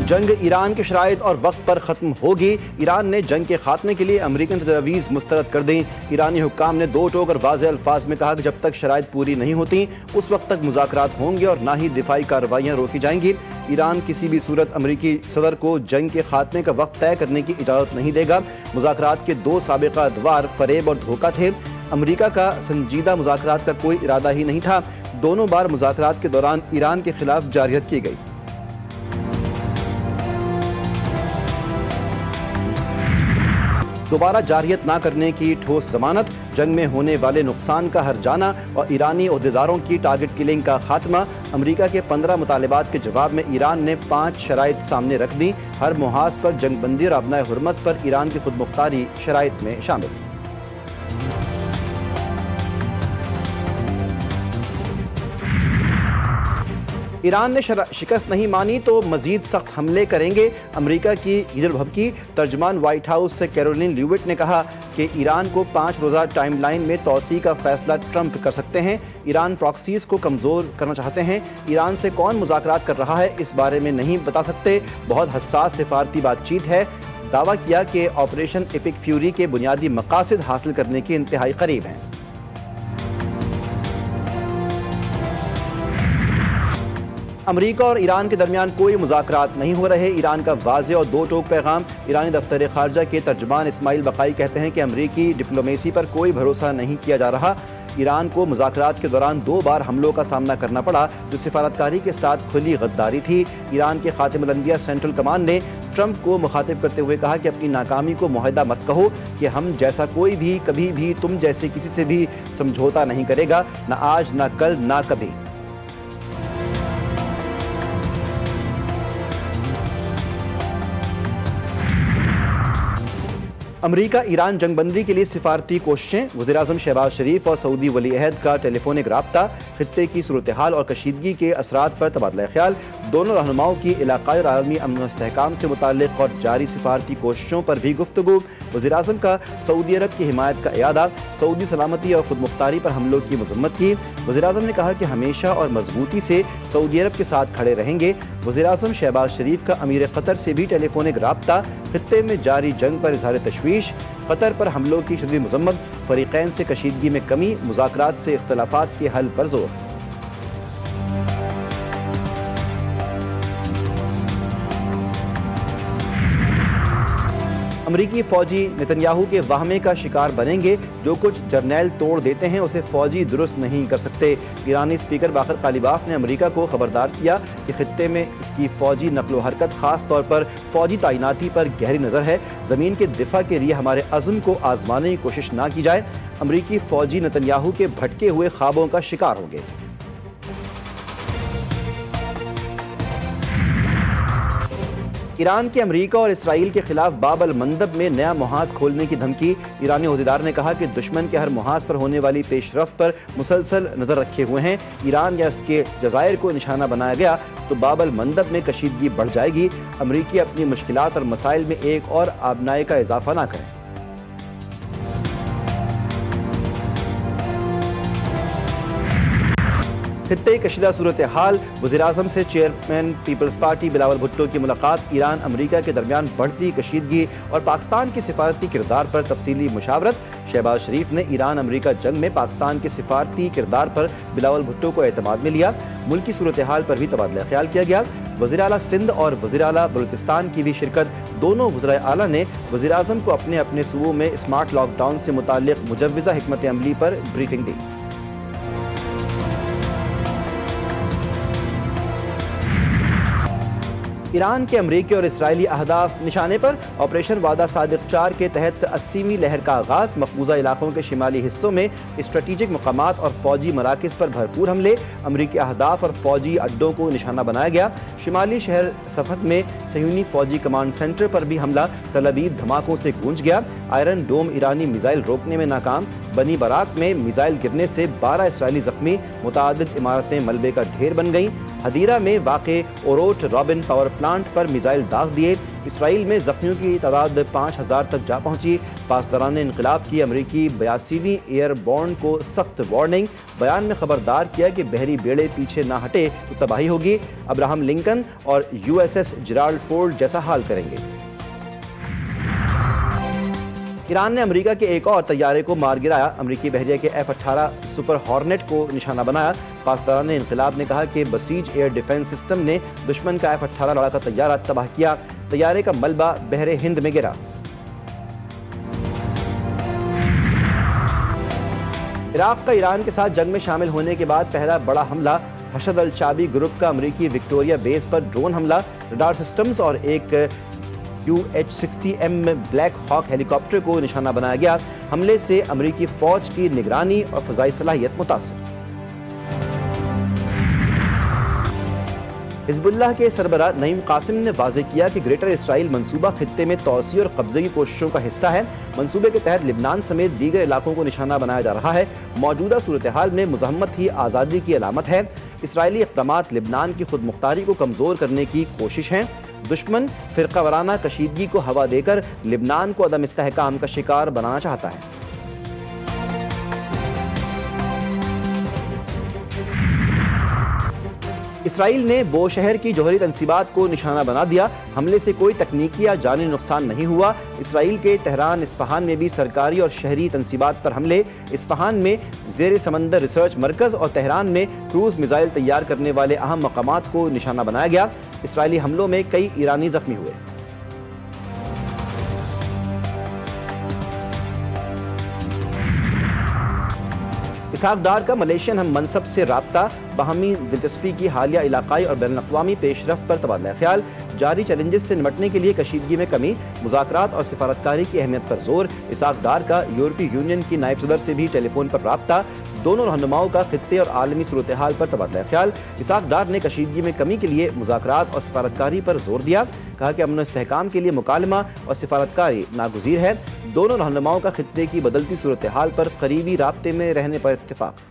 جنگ ایران کے شرائط اور وقت پر ختم ہوگی۔ ایران نے جنگ کے خاتمے کے لیے امریکن تجاویز مسترد کر دیں۔ ایرانی حکام نے دو ٹوک اور واضح الفاظ میں کہا کہ جب تک شرائط پوری نہیں ہوتی اس وقت تک مذاکرات ہوں گے اور نہ ہی دفاعی کارروائیاں روکی جائیں گی۔ ایران کسی بھی صورت امریکی صدر کو جنگ کے خاتمے کا وقت طے کرنے کی اجازت نہیں دے گا۔ مذاکرات کے دو سابقہ ادوار فریب اور دھوکہ تھے۔ امریکہ کا سنجیدہ مذاکرات کا کوئی ارادہ ہی نہیں تھا۔ دونوں بار مذاکرات کے دوران ایران کے خلاف جارحیت کی گئی۔ دوبارہ جارحیت نہ کرنے کی ٹھوس ضمانت، جنگ میں ہونے والے نقصان کا ہرجانہ اور ایرانی عہدیداروں کی ٹارگٹ کلنگ کا خاتمہ۔ امریکہ کے 15 مطالبات کے جواب میں ایران نے 5 شرائط سامنے رکھ دیں۔ ہر محاذ پر جنگ بندی اور ابنائے حرمت پر ایران کی خود مختاری شرائط میں شامل۔ ایران نے شکست نہیں مانی تو مزید سخت حملے کریں گے، امریکہ کی لیڈر بھبکی۔ ترجمان وائٹ ہاؤس سے کیرولین لیوٹ نے کہا کہ ایران کو 5 روزہ ٹائم لائن میں توسیع کا فیصلہ ٹرمپ کر سکتے ہیں۔ ایران پراکسیز کو کمزور کرنا چاہتے ہیں۔ ایران سے کون مذاکرات کر رہا ہے اس بارے میں نہیں بتا سکتے، بہت حساس سفارتی بات چیت ہے۔ دعویٰ کیا کہ آپریشن ایپک فیوری کے بنیادی مقاصد حاصل کرنے کے انتہائی قریب ہیں۔ امریکہ اور ایران کے درمیان کوئی مذاکرات نہیں ہو رہے، ایران کا واضح اور دو ٹوک پیغام۔ ایرانی دفتر خارجہ کے ترجمان اسماعیل بقائی کہتے ہیں کہ امریکی ڈپلومیسی پر کوئی بھروسہ نہیں کیا جا رہا۔ ایران کو مذاکرات کے دوران 2 بار حملوں کا سامنا کرنا پڑا جو سفارتکاری کے ساتھ کھلی غداری تھی۔ ایران کے خاتم الانبیاء سینٹرل کمانڈ نے ٹرمپ کو مخاطب کرتے ہوئے کہا کہ اپنی ناکامی کو معاہدہ مت کہو کہ ہم جیسا کوئی بھی کبھی بھی تم جیسے کسی سے بھی سمجھوتا نہیں کرے گا، نہ آج نہ کل نہ کبھی۔ امریکہ ایران جنگ بندی کے لیے سفارتی کوششیں، وزیراعظم شہباز شریف اور سعودی ولی عہد کا ٹیلی فونک رابطہ، خطے کی صورتحال اور کشیدگی کے اثرات پر تبادلہ خیال، دونوں رہنماؤں کی علاقائی اور عالمی امن و استحکام سے متعلق اور جاری سفارتی کوششوں پر بھی گفتگو۔ وزیراعظم کا سعودی عرب کی حمایت کا اعادہ، سعودی سلامتی اور خود مختاری پر حملوں کی مذمت کی۔ وزیراعظم نے کہا کہ ہمیشہ اور مضبوطی سے سعودی عرب کے ساتھ کھڑے رہیں گے۔ وزیراعظم شہباز شریف کا امیر قطر سے بھی ٹیلی فونک رابطہ، خطے میں جاری جنگ پر اظہار تشویش، قطر پر حملوں کی شدید مذمت، فریقین سے کشیدگی میں کمی، مذاکرات سے اختلافات کے حل پر زور۔ امریکی فوجی نتنیاہو کے واہمے کا شکار بنیں گے، جو کچھ جرنیل توڑ دیتے ہیں اسے فوجی درست نہیں کر سکتے۔ ایرانی اسپیکر باقر قالیباف نے امریکہ کو خبردار کیا کہ خطے میں اس کی فوجی نقل و حرکت، خاص طور پر فوجی تعیناتی پر گہری نظر ہے۔ زمین کے دفاع کے لیے ہمارے عزم کو آزمانے کی کوشش نہ کی جائے۔ امریکی فوجی نتنیاہو کے بھٹکے ہوئے خوابوں کا شکار ہوں گے۔ ایران کے امریکہ اور اسرائیل کے خلاف باب المندب میں نیا محاذ کھولنے کی دھمکی۔ ایرانی عہدیدار نے کہا کہ دشمن کے ہر محاذ پر ہونے والی پیش رفت پر مسلسل نظر رکھے ہوئے ہیں۔ ایران یا اس کے جزائر کو نشانہ بنایا گیا تو باب المندب میں کشیدگی بڑھ جائے گی۔ امریکی اپنی مشکلات اور مسائل میں ایک اور آبنائے کا اضافہ نہ کریں۔ خطے کشیدہ صورتحال، وزیراعظم سے chairman Peoples Party Bilawal Bhutto کی ملاقات، ایران امریکہ کے درمیان بڑھتی کشیدگی اور پاکستان کے سفارتی کردار پر تفصیلی مشاورت۔ شہباز شریف نے ایران امریکہ جنگ میں پاکستان کے سفارتی کردار پر بلاول بھٹو کو اعتماد میں لیا۔ ملکی صورتحال پر بھی تبادلہ خیال کیا گیا۔ وزیر اعلیٰ سندھ اور وزیر اعلیٰ بلوچستان کی بھی شرکت۔ دونوں وزرائے اعلیٰ نے وزیراعظم کو اپنے اپنے صوبوں میں اسمارٹ لاک ڈاؤن سے متعلق مجوزہ حکمت عملی پر بریفنگ دی۔ ایران کے امریکی اور اسرائیلی اہداف نشانے پر، آپریشن وعدہ صادق 4 کے تحت 80ویں لہر کا آغاز، مقبوضہ علاقوں کے شمالی حصوں میں اسٹریٹجک مقامات اور فوجی مراکز پر بھرپور حملے، امریکی اہداف اور فوجی اڈوں کو نشانہ بنایا گیا۔ شمالی شہر صفد میں صہیونی فوجی کمانڈ سینٹر پر بھی حملہ تل ابیب دھماکوں سے گونج گیا۔ آئرن ڈوم ایرانی میزائل روکنے میں ناکام، بنی براک میں میزائل گرنے سے 12 اسرائیلی زخمی، متعدد عمارتیں ملبے کا ڈھیر بن گئیں۔ ہدیرہ میں واقع اوروٹ رابن پاور پلانٹ پر میزائل داغ دیے، اسرائیل میں زخمیوں کی تعداد 5000 تک جا پہنچی۔ پاسداران انقلاب کی امریکی 82ویں ایئر بورن کو سخت وارننگ، بیان میں خبردار کیا کہ بحری بیڑے پیچھے نہ ہٹے تو تباہی ہوگی۔ ابراہم لنکن اور USS جرالڈ فورڈ جیسا حال کریں گے۔ ایران نے امریکہ کے ایک اور طیارے کو مار گرایا، امریکی بحریہ کے F-18 سپر ہارنیٹ کو نشانہ بنایا۔ پاسداران انقلاب نے کہا کہ بسیج ایئر ڈیفنس سسٹم نے دشمن کا F-18 لڑاکا طیارہ تباہ کیا، طیارے کا ملبہ بحر ہند میں گرا۔ عراق کا ایران کے ساتھ جنگ میں شامل ہونے کے بعد پہلا بڑا حملہ، حشد الشعبی گروپ کا امریکی وکٹوریا بیس پر ڈرون حملہ، ریڈار سسٹمز اور ایک UH-60M بلیک ہاک ہیلی کاپٹر کو نشانہ بنایا گیا۔ حملے سے امریکی فوج کی نگرانی اور فضائی صلاحیت متاثر۔ حزب اللہ کے سربراہ نعیم قاسم نے واضح کیا کہ گریٹر اسرائیل منصوبہ خطے میں توسیع اور قبضے کی کوششوں کا حصہ ہے۔ منصوبے کے تحت لبنان سمیت دیگر علاقوں کو نشانہ بنایا جا رہا ہے۔ موجودہ صورتحال میں مزاحمت ہی آزادی کی علامت ہے۔ اسرائیلی اقدامات لبنان کی خود مختاری کو کمزور کرنے کی کوشش ہیں۔ دشمن فرقہ وارانہ کشیدگی کو ہوا دے کر لبنان کو عدم استحکام کا شکار بنانا چاہتا ہے۔ اسرائیل نے بو شہر کی جوہری تنصیبات کو نشانہ بنا دیا، حملے سے کوئی تکنیکی یا جانی نقصان نہیں ہوا۔ اسرائیل کے تہران اصفہان میں بھی سرکاری اور شہری تنصیبات پر حملے، اصفہان میں زیر سمندر ریسرچ مرکز اور تہران میں کروز میزائل تیار کرنے والے اہم مقامات کو نشانہ بنایا گیا۔ اسرائیلی حملوں میں کئی ایرانی زخمی ہوئے۔ اسحاق ڈار کا ملیشین ہم منصب سے رابطہ، باہمی دلچسپی کی حالیہ علاقائی اور بین الاقوامی پیش رفت پر تبادلہ خیال، جاری چیلنجز سے نمٹنے کے لیے کشیدگی میں کمی، مذاکرات اور سفارتکاری کی اہمیت پر زور۔ اسحاق ڈار کا یورپی یونین کی نائب صدر سے بھی ٹیلی فون پر رابطہ، دونوں رہنماؤں کا خطے اور عالمی صورتحال پر تبادلہ خیال۔ اسحاق ڈار نے کشیدگی میں کمی کے لیے مذاکرات اور سفارتکاری پر زور دیا، کہا کہ امن و استحکام کے لیے مکالمہ اور سفارتکاری ناگزیر ہے۔ دونوں رہنماؤں کا خطے کی بدلتی صورتحال پر قریبی رابطے میں رہنے پر اتفاق۔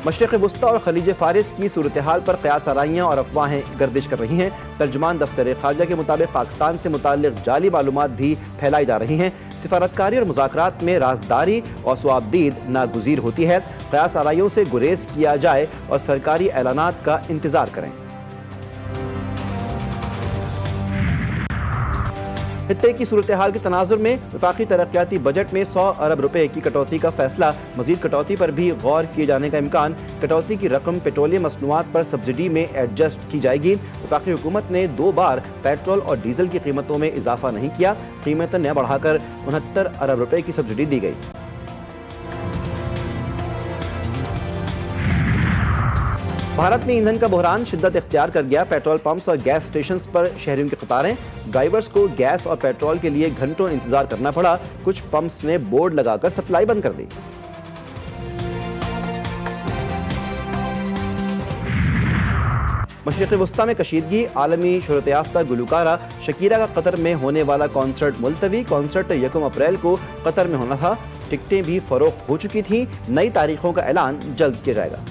مشرق وسطی اور خلیج فارس کی صورتحال پر قیاس آرائیاں اور افواہیں گردش کر رہی ہیں۔ ترجمان دفتر خارجہ کے مطابق پاکستان سے متعلق جعلی معلومات بھی پھیلائی جا رہی ہیں۔ سفارتکاری اور مذاکرات میں رازداری اور صوابدید ناگزیر ہوتی ہے۔ قیاس آرائیوں سے گریز کیا جائے اور سرکاری اعلانات کا انتظار کریں۔ خطے کی صورتحال کے تناظر میں وفاقی ترقیاتی بجٹ میں 100 ارب روپے کی کٹوتی کا فیصلہ، مزید کٹوتی پر بھی غور کیے جانے کا امکان۔ کٹوتی کی رقم پیٹرولیم مصنوعات پر سبسڈی میں ایڈجسٹ کی جائے گی۔ وفاقی حکومت نے 2 بار پیٹرول اور ڈیزل کی قیمتوں میں اضافہ نہیں کیا، قیمتیں نہ بڑھا کر 69 ارب روپے کی سبسڈی دی گئی۔ بھارت میں ایندھن کا بحران شدت اختیار کر گیا، پیٹرول پمپس اور گیس اسٹیشنز پر شہریوں کی قطاریں، ڈرائیورز کو گیس اور پیٹرول کے لیے گھنٹوں انتظار کرنا پڑا، کچھ پمپس نے بورڈ لگا کر سپلائی بند کر دی۔ مشرق وسطی میں کشیدگی، عالمی شہرت یافتہ گلوکارہ شکیرا کا قطر میں ہونے والا کانسرٹ ملتوی۔ کانسرٹ 1 اپریل کو قطر میں ہونا تھا، ٹکٹیں بھی فروخت ہو چکی تھیں، نئی تاریخوں کا اعلان جلد کیا جائے گا۔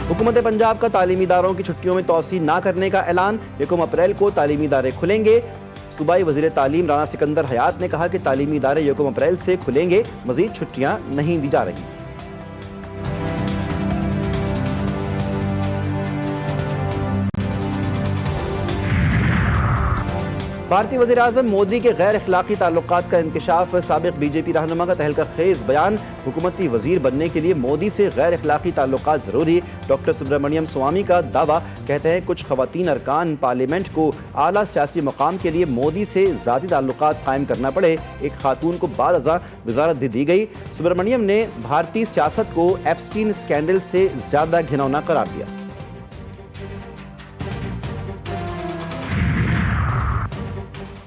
حکومت پنجاب کا تعلیمی اداروں کی چھٹیوں میں توسیع نہ کرنے کا اعلان، 1 اپریل کو تعلیمی ادارے کھلیں گے۔ صوبائی وزیر تعلیم رانا سکندر حیات نے کہا کہ تعلیمی ادارے 1 اپریل سے کھلیں گے، مزید چھٹیاں نہیں دی جا رہی۔ بھارتی وزیر اعظم مودی کے غیر اخلاقی تعلقات کا انکشاف، سابق بی جے پی رہنما کا تہلکہ خیز بیان، حکومتی وزیر بننے کے لیے مودی سے غیر اخلاقی تعلقات ضروری، ڈاکٹر سبرامنیم سوامی کا دعویٰ، کہتے ہیں کچھ خواتین ارکان پارلیمنٹ کو اعلیٰ سیاسی مقام کے لیے مودی سے ذاتی تعلقات قائم کرنا پڑے، ایک خاتون کو بعد ازاں وزارت بھی دی گئی۔ سبرامنیم نے بھارتی سیاست کو ایپسٹین اسکینڈل سے زیادہ گھناؤنا قرار دیا۔